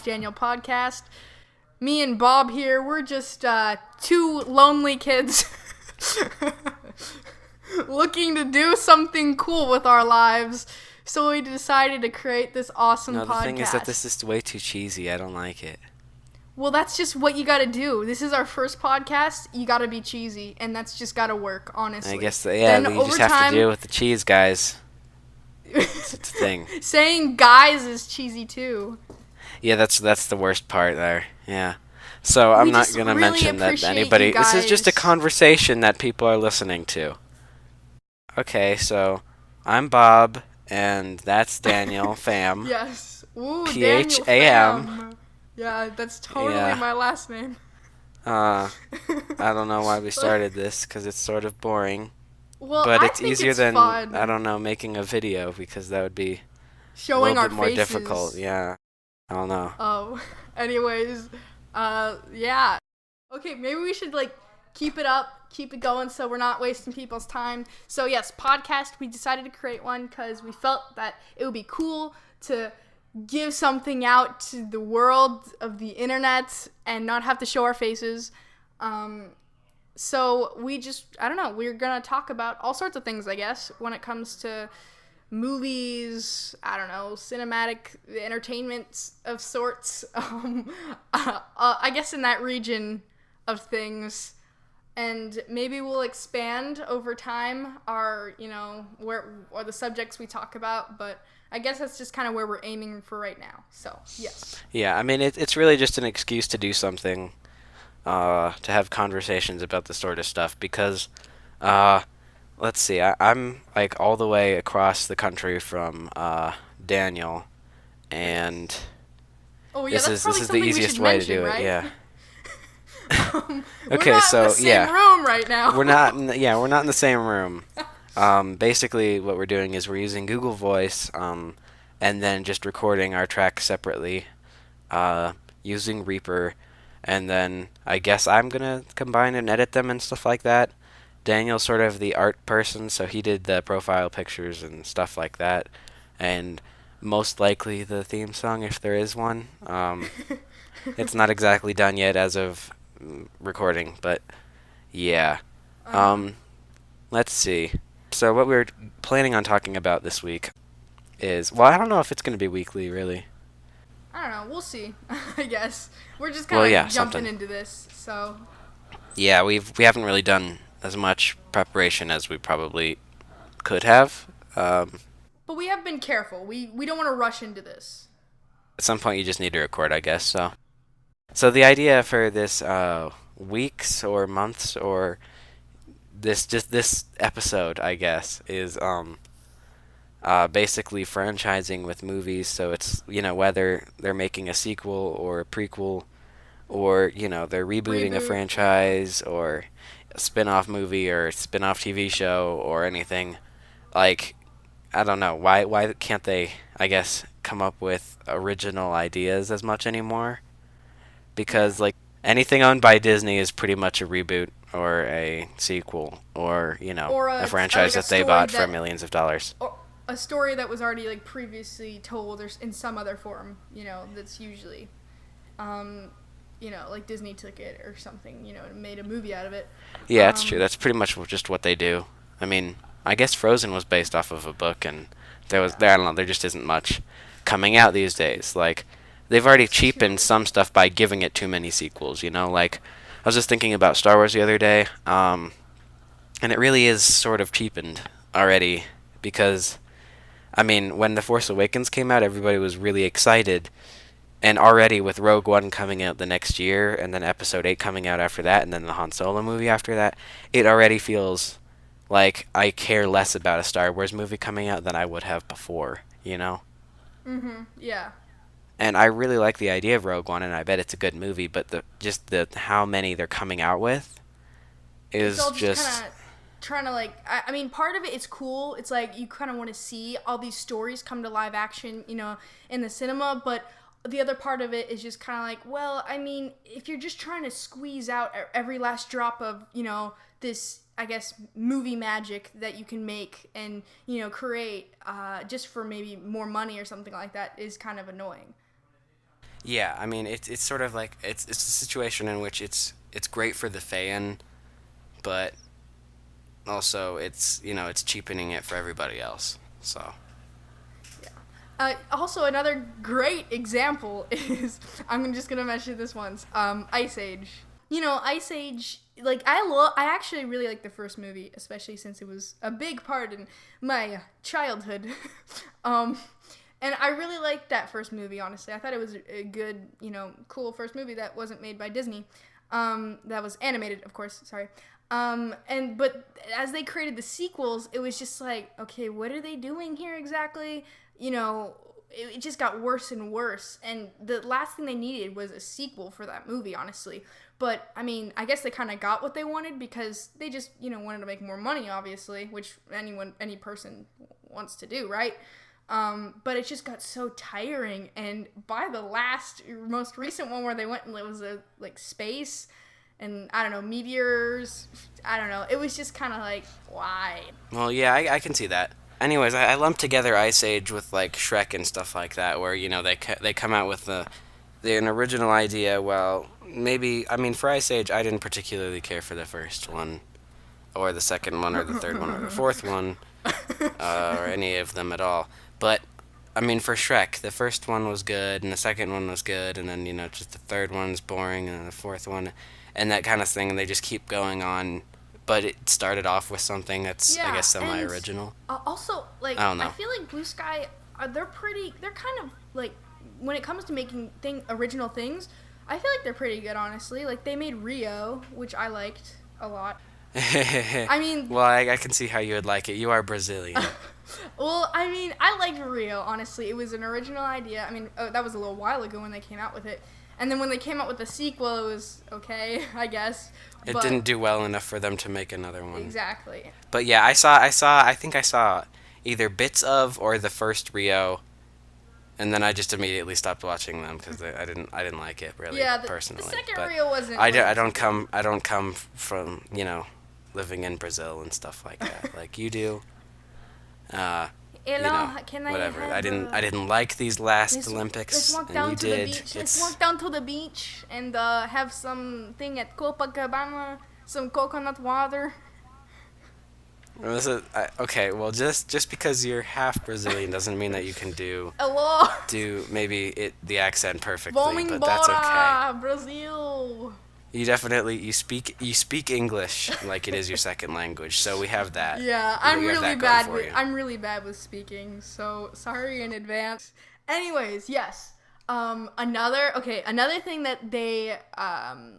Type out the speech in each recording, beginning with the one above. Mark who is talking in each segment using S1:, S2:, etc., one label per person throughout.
S1: Watch Daniel podcast. Me and Bob here, we're just two lonely kids looking to do something cool with our lives. So we decided to create this awesome podcast.
S2: No, the thing is that this is way too cheesy. I don't like it.
S1: Well, that's just what you gotta do. This is our first podcast. You gotta be cheesy, and that's just gotta work, honestly.
S2: I guess, you just have to deal with the cheese, guys. It's a thing.
S1: Saying guys is cheesy, too.
S2: Yeah, that's the worst part there. Yeah. So I'm not going to mention that anybody... This is just a conversation that people are listening to. Okay, so I'm Bob, and that's Daniel, fam.
S1: Yes. Ooh,
S2: Pham.
S1: Daniel, yeah, that's totally my last name.
S2: I don't know why we started this, because it's sort of boring.
S1: Well,
S2: but
S1: I
S2: it's
S1: think
S2: easier
S1: it's
S2: than,
S1: fun.
S2: I don't know, making a video, because that would be
S1: showing
S2: a little
S1: our
S2: bit more
S1: faces.
S2: difficult. Yeah. I don't know.
S1: Oh, anyways, yeah. Okay, maybe we should, keep it up, keep it going so we're not wasting people's time. So, yes, podcast, we decided to create one because we felt that it would be cool to give something out to the world of the internet and not have to show our faces. So we just, I don't know, we're going to talk about all sorts of things, I guess, when it comes to movies, I don't know, cinematic entertainment of sorts, I guess in that region of things. And maybe we'll expand over time our, where or the subjects we talk about, but I guess that's just kind of where we're aiming for right now. So, yes.
S2: Yeah, I mean, it's really just an excuse to do something, to have conversations about this sort of stuff, because, let's see, I'm, all the way across the country from, Daniel, and
S1: this is
S2: the easiest way to do it, yeah.
S1: Okay, we're not in the same room right now.
S2: we're not in the same room. Basically, what we're doing is we're using Google Voice, and then just recording our tracks separately, using Reaper, and then I guess I'm gonna combine and edit them and stuff like that. Daniel's sort of the art person, so he did the profile pictures and stuff like that, and most likely the theme song if there is one. It's not exactly done yet as of recording, but yeah. Let's see. So what we're planning on talking about this week is, well, I don't know if it's going to be weekly, really.
S1: I don't know. We'll see. I guess we're just kind of jumping into this, so.
S2: Yeah, we haven't really done as much preparation as we probably could have.
S1: But we have been careful. We don't want to rush into this.
S2: At some point, you just need to record, I guess. So the idea for this weeks or months or this episode, I guess, is basically franchising with movies. So it's, whether they're making a sequel or a prequel, or they're rebooting a franchise or a spin-off movie or a spin-off TV show or anything. I don't know, why can't they, I guess, come up with original ideas as much anymore? Because anything owned by Disney is pretty much a reboot or a sequel or a franchise that they bought for millions of dollars.
S1: Or a story that was already previously told or in some other form, that's usually Disney took it or something, and made a movie out of it.
S2: Yeah, that's true. That's pretty much just what they do. I mean, I guess Frozen was based off of a book, and I don't know, there just isn't much coming out these days. They've already cheapened some stuff by giving it too many sequels, I was just thinking about Star Wars the other day, and it really is sort of cheapened already, because, I mean, when The Force Awakens came out, everybody was really excited, and already with Rogue One coming out the next year, and then Episode 8 coming out after that, and then the Han Solo movie after that, it already feels like I care less about a Star Wars movie coming out than I would have before,
S1: Mm-hmm, yeah.
S2: And I really like the idea of Rogue One, and I bet it's a good movie, but the how many they're coming out with is
S1: just kind of trying to I mean, part of it is cool. It's you kind of want to see all these stories come to live action, in the cinema, but the other part of it is just kind of well, I mean, if you're just trying to squeeze out every last drop of, this, I guess, movie magic that you can make and, create just for maybe more money or something like that is kind of annoying.
S2: Yeah, I mean it's sort of like it's a situation in which it's great for the fan, but also it's cheapening it for everybody else. So
S1: Also, another great example is I'm just gonna mention this once. Ice Age. Ice Age. Like I actually really like the first movie, especially since it was a big part in my childhood. um, and I really liked that first movie. Honestly, I thought it was a good, cool first movie that wasn't made by Disney. That was animated, of course. Sorry. But as they created the sequels, it was just like, okay, what are they doing here exactly? It just got worse and worse. And the last thing they needed was a sequel for that movie, honestly. But, I mean, I guess they kind of got what they wanted because they just, wanted to make more money, obviously, which any person wants to do, right? But it just got so tiring. And by the most recent one where they went and it was space and, I don't know, meteors, I don't know. It was just kind of like, why?
S2: well, yeah, I can see that. Anyways, I lumped together Ice Age with like Shrek and stuff like that, where they come out with an original idea. Well, maybe I mean for Ice Age, I didn't particularly care for the first one, or the second one, or the third one, or the fourth one, or any of them at all. But I mean for Shrek, the first one was good, and the second one was good, and then just the third one's boring, and then the fourth one, and that kind of thing. And they just keep going on. But it started off with something that's, I guess, semi-original.
S1: Also, like,
S2: I don't know.
S1: I feel like Blue Sky, they're kind of, like, when it comes to making original things, I feel like they're pretty good, honestly. Like, they made Rio, which I liked a lot. I mean...
S2: Well, I can see how you would like it. You are Brazilian.
S1: Well, I mean, I liked Rio, honestly. It was an original idea. I mean, that was a little while ago when they came out with it. And then when they came out with the sequel, it was okay, I guess.
S2: It didn't do well enough for them to make another one.
S1: Exactly.
S2: But yeah, I think I saw either bits of or the first Rio, and then I just immediately stopped watching them because I didn't like it really personally.
S1: The second
S2: but
S1: Rio wasn't.
S2: I don't come from living in Brazil and stuff like that like you do.
S1: Can I
S2: whatever.
S1: have
S2: I didn't like these last Olympics,
S1: let's walk down
S2: and you
S1: to
S2: did.
S1: The beach. Let's walk down to the beach and have something at Copacabana, some coconut water.
S2: Okay. Well, just because you're half Brazilian doesn't mean that you can do maybe the accent perfectly, but that's okay.
S1: Brazil.
S2: You speak English like it is your second language, so we have that.
S1: Yeah, I'm really bad with speaking, so sorry in advance. Anyways, yes. Another thing that they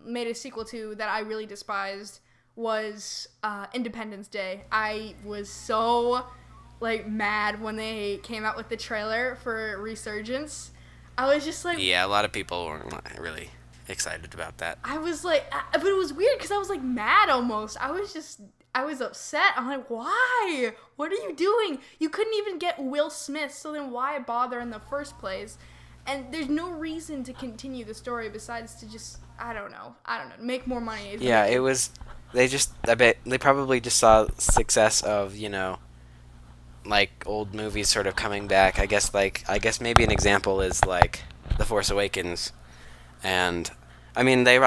S1: made a sequel to that I really despised was Independence Day. I was so mad when they came out with the trailer for Resurgence. I was just like,
S2: yeah, a lot of people weren't really excited about that.
S1: I was like, but it was weird because I was like mad almost. I was upset. I'm like, why? What are you doing? You couldn't even get Will Smith, so then why bother in the first place? And there's no reason to continue the story besides to just, I don't know, make more money.
S2: Yeah, it was, I bet they probably just saw success of, like old movies sort of coming back. I guess maybe an example is like The Force Awakens. And I mean, they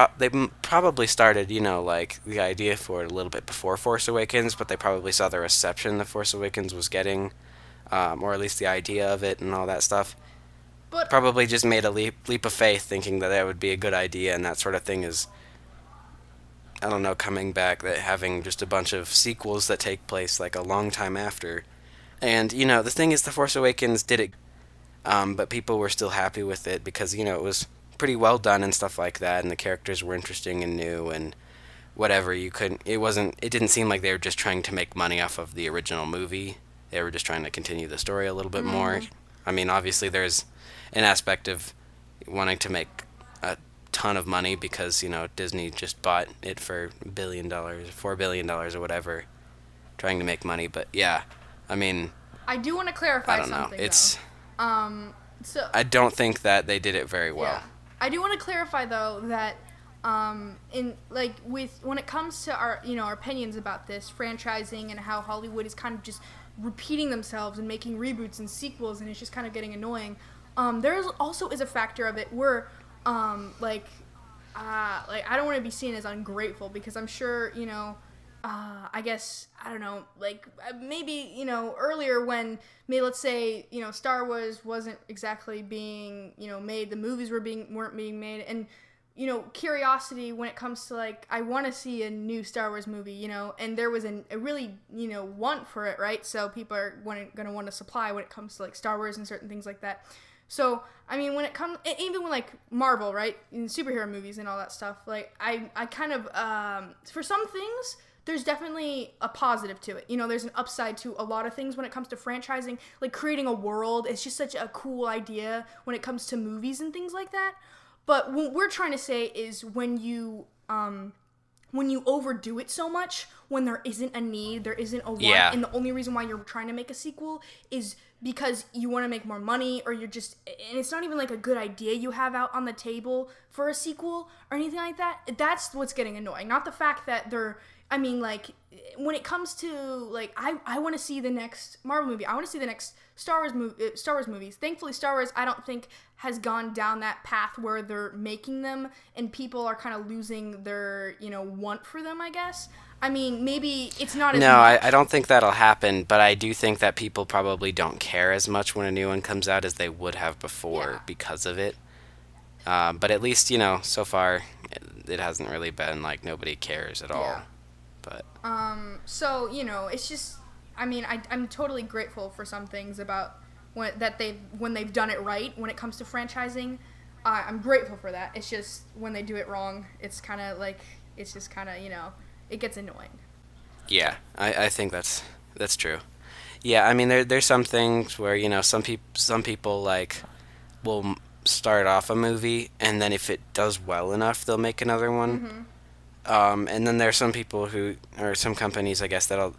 S2: probably started, like the idea for it a little bit before Force Awakens, but they probably saw the reception The Force Awakens was getting, or at least the idea of it and all that stuff. But probably just made a leap of faith, thinking that would be a good idea, and that sort of thing is, I don't know, coming back, that having just a bunch of sequels that take place like a long time after. And the thing is, The Force Awakens did it, but people were still happy with it because it was pretty well done and stuff like that, and the characters were interesting and new and whatever. It didn't seem like they were just trying to make money off of the original movie. They were just trying to continue the story a little bit more. I mean, obviously there's an aspect of wanting to make a ton of money because Disney just bought it for $1 billion, $4 billion or whatever, trying to make money. But yeah, I mean,
S1: I do want to clarify something.
S2: I don't know. It's
S1: so
S2: I don't think that they did it very well.
S1: Yeah. I do want to clarify though that when it comes to our our opinions about this franchising and how Hollywood is kind of just repeating themselves and making reboots and sequels, and it's just kind of getting annoying. There's also is a factor of it where, like, I don't want to be seen as ungrateful because I'm sure, I guess, I don't know, like, maybe, earlier when, maybe let's say, Star Wars wasn't exactly being, made, the movies weren't being made, and, curiosity when it comes to, like, I want to see a new Star Wars movie, and there was a really, want for it, right? So people are going to want to supply when it comes to, like, Star Wars and certain things like that. So, I mean, when it comes, even with, like, Marvel, right, in superhero movies and all that stuff, like, I kind of, for some things, there's definitely a positive to it. There's an upside to a lot of things when it comes to franchising, like creating a world. It's just such a cool idea when it comes to movies and things like that. But what we're trying to say is when you overdo it so much, when there isn't a need, there isn't a want, and the only reason why you're trying to make a sequel is because you want to make more money, or you're just, and it's not even like a good idea you have out on the table for a sequel or anything like that. That's what's getting annoying. Not the fact that like, when it comes to, like, I want to see the next Marvel movie. I want to see the next Star Wars movies. Thankfully, Star Wars, I don't think, has gone down that path where they're making them and people are kind of losing their, want for them, I guess. I mean, maybe it's not as
S2: No,
S1: much.
S2: I don't think that'll happen, but I do think that people probably don't care as much when a new one comes out as they would have before because of it. But at least, so far, it hasn't really been like nobody cares at all. But
S1: So, it's just, I mean, I'm totally grateful for some things about when they've done it right when it comes to franchising. I'm grateful for that. It's just when they do it wrong, it's kind of like, it's just kind of, it gets annoying.
S2: yeah, I think that's true. Yeah, I mean there's some things where some people like will start off a movie and then if it does well enough they'll make another one.
S1: Mm-hmm.
S2: And then there's some people or some companies, I guess, that'll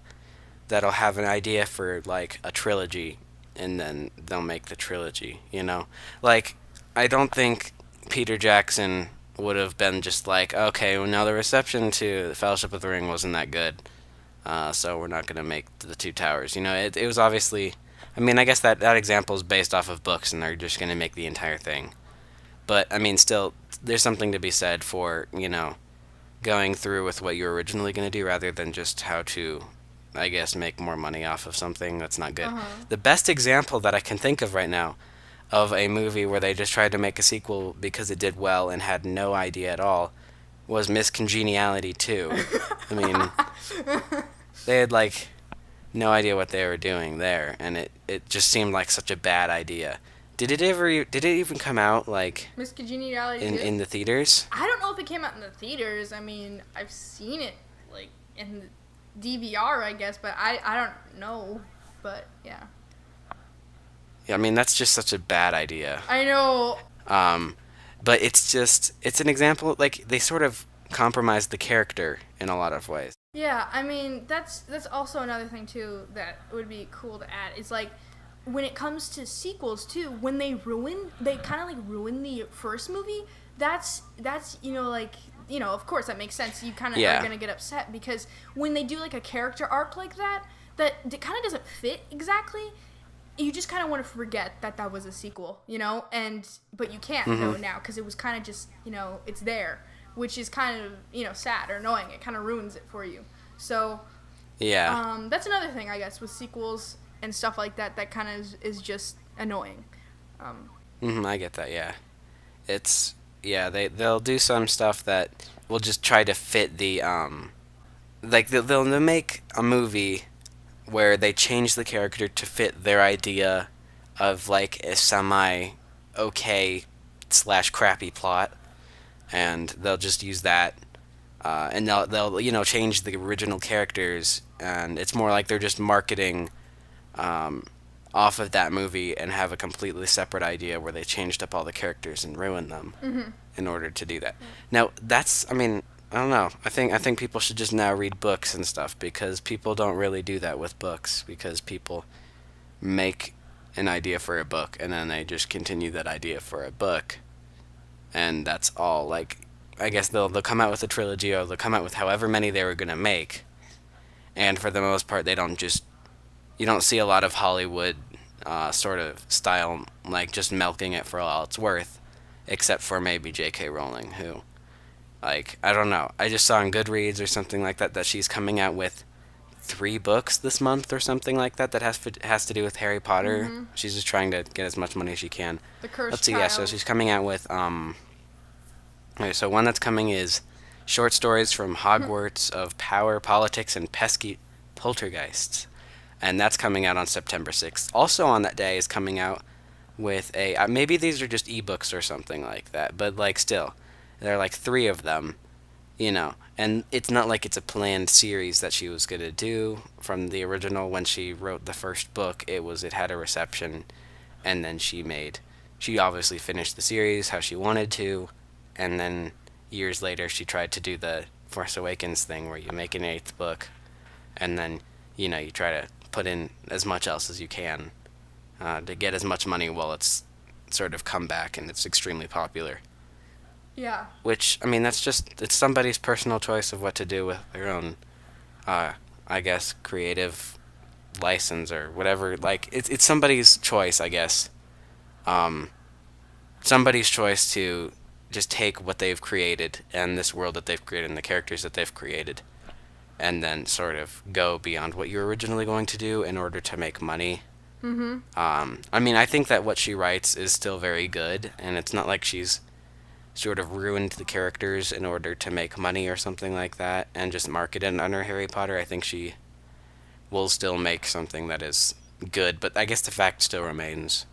S2: have an idea for like a trilogy, and then they'll make the trilogy. Like I don't think Peter Jackson would have been just like, okay, well now the reception to the Fellowship of the Ring wasn't that good, so we're not gonna make the Two Towers. It was obviously. I mean, I guess that example is based off of books, and they're just gonna make the entire thing. But I mean, still, there's something to be said for going through with what you were originally going to do rather than just how to, I guess, make more money off of something that's not good. The best example that I can think of right now of a movie where they just tried to make a sequel because it did well and had no idea at all was Miss Congeniality 2. I mean, they had, like, no idea what they were doing there, and it just seemed like such a bad idea. Did it even come out, like,
S1: Miss Congeniality
S2: in the theaters?
S1: I don't know if it came out in the theaters. I mean, I've seen it, like, in the DVR, I guess, but I don't know. But, yeah.
S2: Yeah, I mean, that's just such a bad idea.
S1: I know.
S2: But it's an example, like, they sort of compromised the character in a lot of ways.
S1: Yeah, I mean, that's also another thing, too, that would be cool to add. It's like, when it comes to sequels too, when they kind of like ruin the first movie, that's of course that makes sense. You kind of are gonna get upset because when they do like a character arc like that it kind of doesn't fit exactly. You just kind of want to forget that was a sequel, but you can't know now because it was kind of just it's there, which is kind of sad or annoying. It kind of ruins it for you. So that's another thing I guess with sequels and stuff like that kind of is just annoying.
S2: I get that. Yeah, they'll do some stuff that will just try to fit the like they'll make a movie where they change the character to fit their idea of like a semi okay / crappy plot, and they'll just use that, and they'll change the original characters, and it's more like they're just marketing off of that movie and have a completely separate idea where they changed up all the characters and ruined them in order to do that. Now I mean, I don't know. I think people should just now read books and stuff because people don't really do that with books because people make an idea for a book and then they just continue that idea for a book, and that's all. Like, I guess they'll come out with a trilogy or they'll come out with however many they were gonna make, and for the most part they don't just. You don't see a lot of Hollywood sort of style like just milking it for all it's worth, except for maybe J.K. Rowling, who, like, I don't know. I just saw on Goodreads or something like that that she's coming out with 3 books this month or something like that that has to do with Harry Potter.
S1: Mm-hmm.
S2: She's just trying to get as much money as she can.
S1: The Cursed
S2: Let's see. Yeah, so
S1: Child.
S2: she's coming out with Okay, so one that's coming is short stories from Hogwarts of Power, Politics, and Pesky Poltergeists, and that's coming out on September 6th. Also on that day is coming out with a maybe these are just ebooks or something like that, but like still, there are like 3 of them, and it's not like it's a planned series that she was gonna do from the original. When she wrote the first book, it had a reception, and then she obviously finished the series how she wanted to, and then years later she tried to do the Force Awakens thing where you make an 8th book, and then you try to put in as much else as you can to get as much money while it's sort of come back and it's extremely popular.
S1: Yeah.
S2: Which, I mean, it's somebody's personal choice of what to do with their own, I guess, creative license or whatever. Like, it's somebody's choice, I guess. Somebody's choice to just take what they've created and this world that they've created and the characters that they've created, and then sort of go beyond what you were originally going to do in order to make money.
S1: Mm-hmm.
S2: I mean, I think that what she writes is still very good, and it's not like she's sort of ruined the characters in order to make money or something like that and just market it under Harry Potter. I think she will still make something that is good, but I guess the fact still remains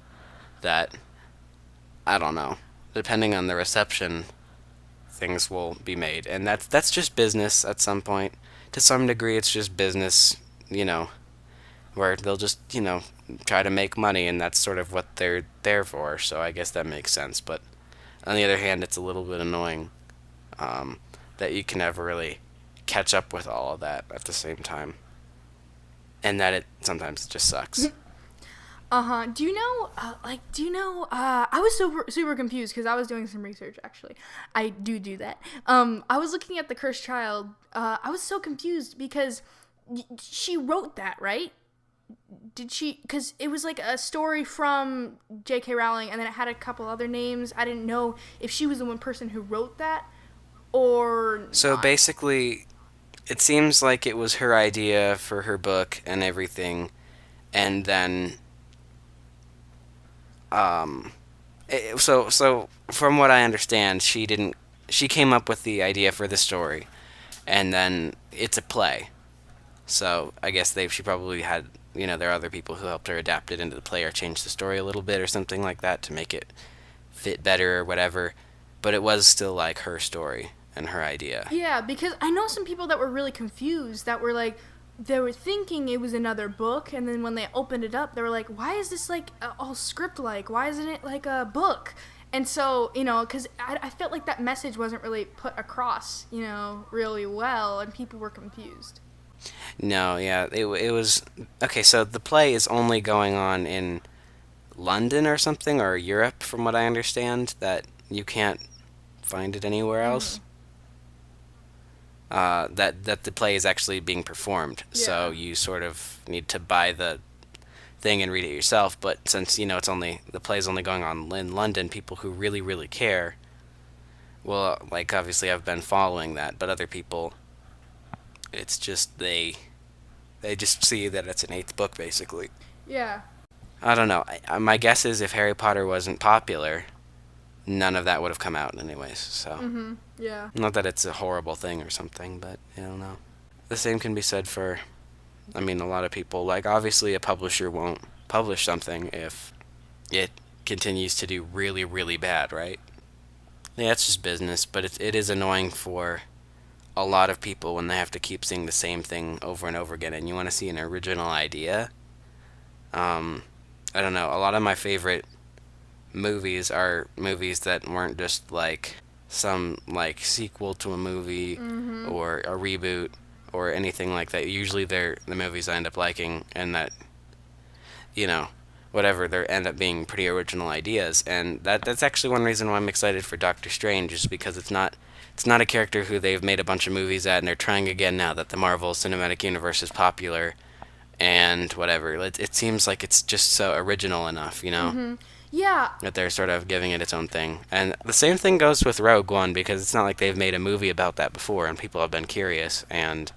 S2: that, I don't know, depending on the reception, things will be made, and that's just business at some point. To some degree, it's just business, where they'll just, try to make money, and that's sort of what they're there for, so I guess that makes sense. But on the other hand, it's a little bit annoying that you can never really catch up with all of that at the same time, and that it sometimes just sucks.
S1: Uh-huh. Do you know, I was super confused because I was doing some research, actually. I do that. I was looking at The Cursed Child. I was so confused because she wrote that, right? Did she? Because it was like a story from J.K. Rowling, and then it had a couple other names. I didn't know if she was the one person who wrote that or
S2: So
S1: not.
S2: basically, it seems like it was her idea for her book and everything, and then so from what I understand, she came up with the idea for the story, and then it's a play. So I guess she probably had, there are other people who helped her adapt it into the play or change the story a little bit or something like that to make it fit better or whatever. But it was still like her story and her idea.
S1: Yeah, because I know some people that were really confused, that were like, they were thinking it was another book, and then when they opened it up, they were like, why is this like all script-like? Why isn't it like a book? And so, because I felt like that message wasn't really put across, really well, and people were confused.
S2: No, yeah, it was okay. So the play is only going on in London or something, or Europe, from what I understand. That you can't find it anywhere else.
S1: Mm-hmm.
S2: That the play is actually being performed. So
S1: Yeah.
S2: you sort of need to buy the thing and read it yourself. But since the play is only going on in London, people who really really care, well, like obviously I've been following that, but other people, it's just they just see that it's an 8th book basically.
S1: Yeah.
S2: I don't know. My guess is if Harry Potter wasn't popular, none of that would have come out anyways. So
S1: Mm-hmm. Yeah.
S2: not that it's a horrible thing or something, but I don't know. The same can be said for, I mean, a lot of people. Like, obviously, a publisher won't publish something if it continues to do really, really bad, right? Yeah, it's just business, but it is annoying for a lot of people when they have to keep seeing the same thing over and over again, and you want to see an original idea. Um, I don't know. A lot of my favorite movies are movies that weren't just like some like sequel to a movie
S1: Mm-hmm.
S2: or a reboot or anything like that. Usually they're the movies I end up liking, and that you know whatever they end up being pretty original ideas, and that's actually one reason why I'm excited for Doctor Strange, is because it's not a character who they've made a bunch of movies at and they're trying again now that the Marvel Cinematic Universe is popular and whatever. It seems like it's just so original enough.
S1: Mm-hmm. Yeah.
S2: that they're sort of giving it its own thing. And the same thing goes with Rogue One, because it's not like they've made a movie about that before and people have been curious. And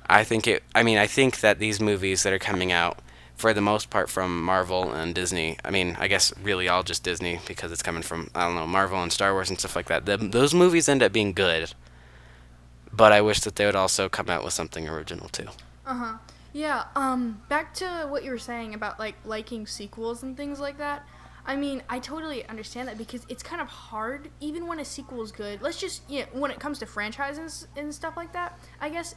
S2: I think that these movies that are coming out, for the most part from Marvel and Disney, I mean, I guess really all just Disney because it's coming from, I don't know, Marvel and Star Wars and stuff like that. Those movies end up being good, but I wish that they would also come out with something original too.
S1: Uh-huh. Yeah, back to what you were saying about, like, liking sequels and things like that. I mean, I totally understand that because it's kind of hard, even when a sequel is good. Let's just, when it comes to franchises and stuff like that, I guess,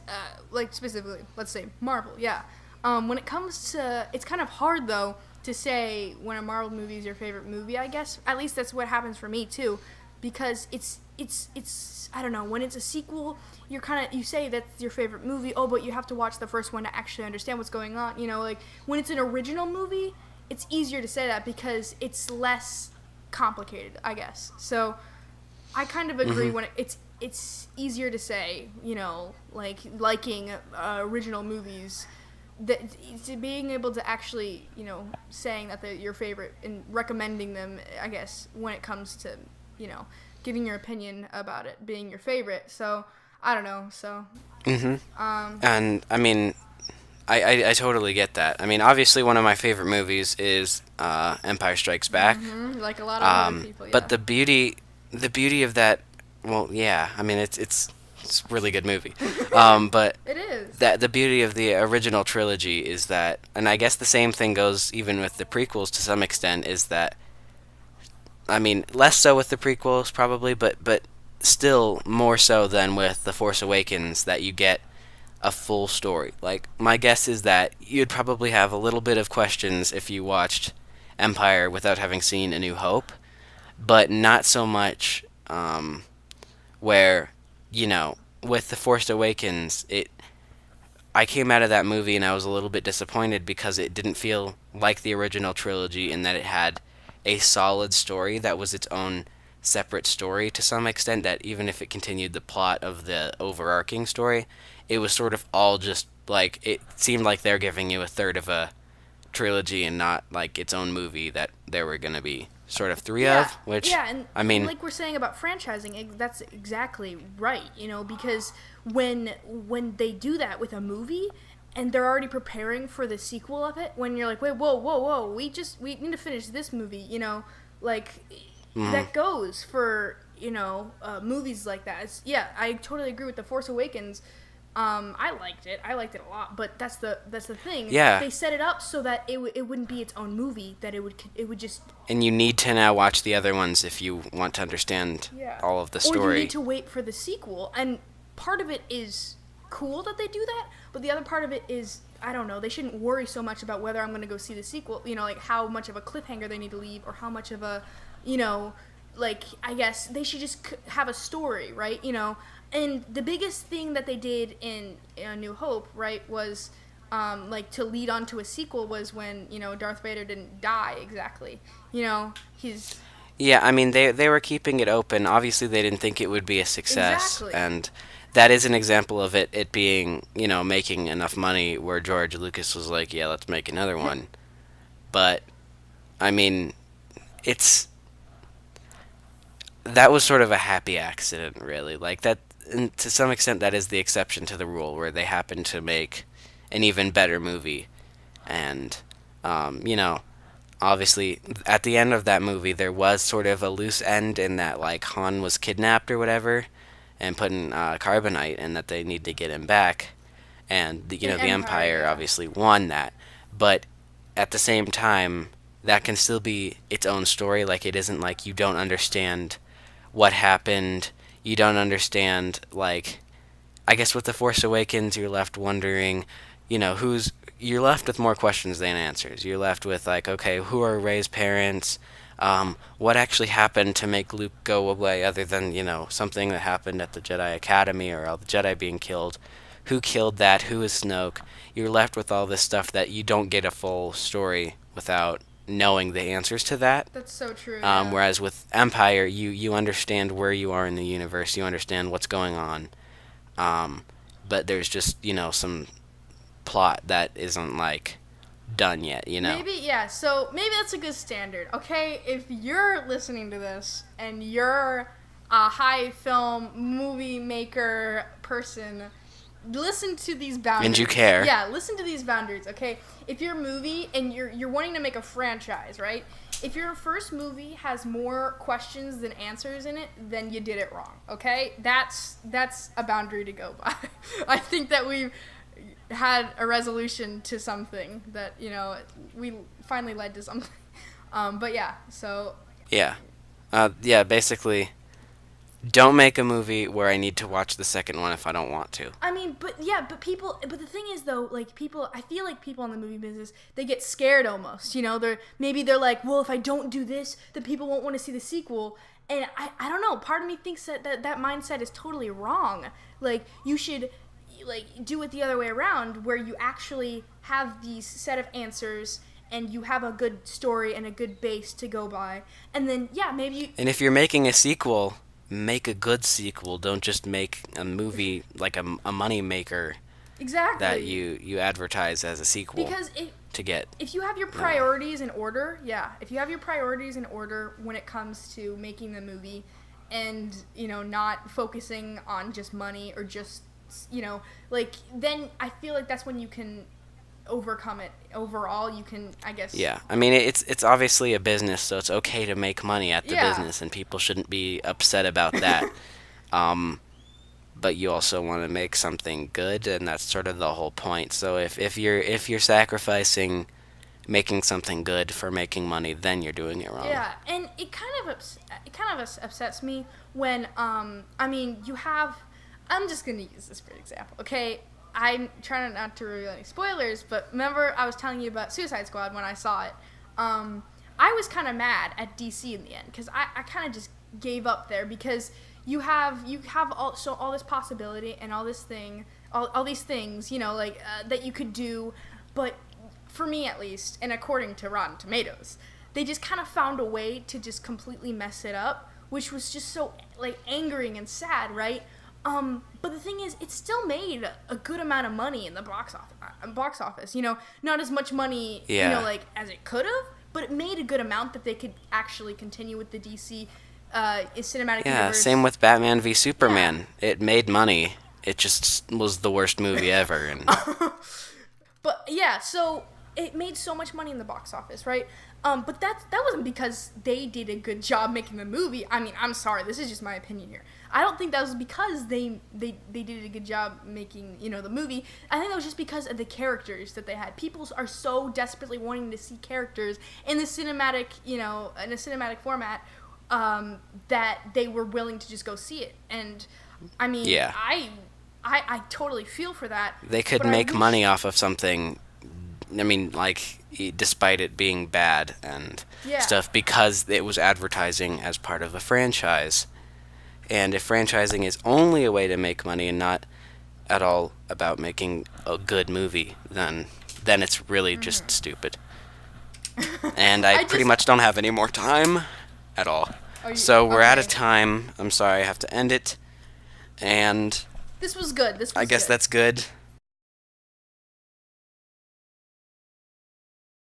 S1: like, specifically, let's say Marvel, yeah. When it comes to, it's kind of hard, though, to say when a Marvel movie is your favorite movie, I guess. At least that's what happens for me, too, because it's I don't know, when it's a sequel, you say that's your favorite movie, oh, but you have to watch the first one to actually understand what's going on, like, when it's an original movie, it's easier to say that because it's less complicated, I guess. So I kind of agree when it's easier to say, like, liking original movies, that being able to actually, saying that they're your favorite and recommending them, I guess, when it comes to, giving your opinion about it being your favorite. So I don't know. So.
S2: And I mean, I totally get that. I mean, obviously one of my favorite movies is Empire Strikes Back.
S1: Like a lot of other people. Yeah.
S2: But the beauty of that, well, yeah. I mean, it's a really good movie. But
S1: it is.
S2: That the beauty of the original trilogy is that, and I guess the same thing goes even with the prequels to some extent, is that, I mean, less so with the prequels probably, but still more so than with The Force Awakens, that you get a full story. Like, my guess is that you'd probably have a little bit of questions if you watched Empire without having seen A New Hope, but not so much where, with The Force Awakens, I came out of that movie and I was a little bit disappointed because it didn't feel like the original trilogy in that it had a solid story that was its own separate story to some extent, that even if it continued the plot of the overarching story, it was sort of all just, like, it seemed like they're giving you a third of a trilogy and not, like, its own movie that there were going to be sort of three of, which,
S1: and
S2: I mean,
S1: like we're saying about franchising, that's exactly right, because when they do that with a movie and they're already preparing for the sequel of it, when you're like, wait, whoa, we need to finish this movie, like, that goes for, movies like that. I totally agree with The Force Awakens. I liked it a lot, but that's the thing.
S2: Yeah.
S1: They set it up so that it wouldn't be its own movie, that it would just.
S2: And you need to now watch the other ones if you want to understand all of the story.
S1: Or you need to wait for the sequel, and part of it is cool that they do that, but the other part of it is, I don't know, they shouldn't worry so much about whether I'm going to go see the sequel, like how much of a cliffhanger they need to leave, or how much of a, like, I guess they should just have a story, right, And the biggest thing that they did in A New Hope, right, was, like, to lead on to a sequel was when, Darth Vader didn't die exactly. He's...
S2: Yeah, I mean, they were keeping it open. Obviously, they didn't think it would be a success.
S1: Exactly.
S2: And that is an example of it being, making enough money where George Lucas was like, yeah, let's make another one. But, I mean, that was sort of a happy accident, really. Like, that, and to some extent, that is the exception to the rule, where they happen to make an even better movie. And, obviously, at the end of that movie, there was sort of a loose end in that, like, Han was kidnapped or whatever, and put in carbonite, and that they need to get him back. And, the Empire obviously won that. But, at the same time, that can still be its own story. Like, it isn't like you don't understand what happened. You don't understand, like, I guess with The Force Awakens, you're left wondering, you're left with more questions than answers. You're left with, like, okay, who are Rey's parents? What actually happened to make Luke go away, other than, something that happened at the Jedi Academy, or all the Jedi being killed? Who killed that? Who is Snoke? You're left with all this stuff that you don't get a full story without knowing the answers to that.
S1: That's so true.
S2: Whereas with Empire, you understand where you are in the universe. You understand what's going on. But there's just, some plot that isn't, like, done yet, you know?
S1: Maybe, yeah. So maybe that's a good standard. Okay, if you're listening to this and you're a high film movie maker person, listen to these boundaries.
S2: And you care.
S1: Yeah, listen to these boundaries. Okay, if your movie and you're wanting to make a franchise, right? If your first movie has more questions than answers in it, then you did it wrong. Okay, that's a boundary to go by. I think that we've had a resolution to something that, you know, we finally led to something. But yeah, so
S2: Yeah. Yeah, basically, don't make a movie where I need to watch the second one if I don't want to.
S1: I mean, but the thing is though, like people, I feel like people in the movie business, they get scared almost, you know, they're like, well, if I don't do this, then people won't want to see the sequel. And I don't know, part of me thinks that mindset is totally wrong. Like, you should, like, do it the other way around, where you actually have these set of answers and you have a good story and a good base to go by. And then, yeah, maybe you...
S2: And if you're making a sequel, make a good sequel. Don't just make a movie like a money maker
S1: Exactly.
S2: that you advertise as a sequel.
S1: Because
S2: to get.
S1: If you have your priorities in order, if you have your priorities in order when it comes to making the movie, and, you know, not focusing on just money or just, you know, like, then I feel like that's when you can overcome it. Overall, you can, I guess.
S2: Yeah, I mean, it's obviously a business, so it's okay to make money at the business, and people shouldn't be upset about that. But you also want to make something good, and that's sort of the whole point. So if you're sacrificing making something good for making money, then you're doing it wrong.
S1: Yeah, and it kind of upsets me when I mean, you have, I'm just gonna use this for example. Okay, I'm trying not to reveal any spoilers, but remember I was telling you about Suicide Squad when I saw it. I was kind of mad at DC in the end because I kind of just gave up there, because you have all this possibility and all these things, you know, like that you could do, but for me at least, and according to Rotten Tomatoes, they just kind of found a way to just completely mess it up, which was just so, like, angering and sad, right? But the thing is, it still made a good amount of money in the box office. You know, not as much money, you know, like, as it could have, but it made a good amount that they could actually continue with the DC cinematic universe.
S2: Yeah, same with Batman v Superman. Yeah. It made money. It just was the worst movie ever. And
S1: but yeah, so it made so much money in the box office, right? But that wasn't because they did a good job making the movie. I mean, I'm sorry, this is just my opinion here. I don't think that was because they did a good job making, you know, the movie. I think that was just because of the characters that they had. People are so desperately wanting to see characters in the cinematic, you know, in a cinematic format, that they were willing to just go see it. And I mean,
S2: yeah.
S1: I totally feel for that.
S2: They could make money off of something, I mean, like, despite it being bad and stuff, because it was advertising as part of a franchise. And if franchising is only a way to make money and not at all about making a good movie, then it's really just stupid. And I pretty much don't have any more time at all. So we're out of time. I'm sorry, I have to end it. And
S1: this was good.
S2: I guess that's good.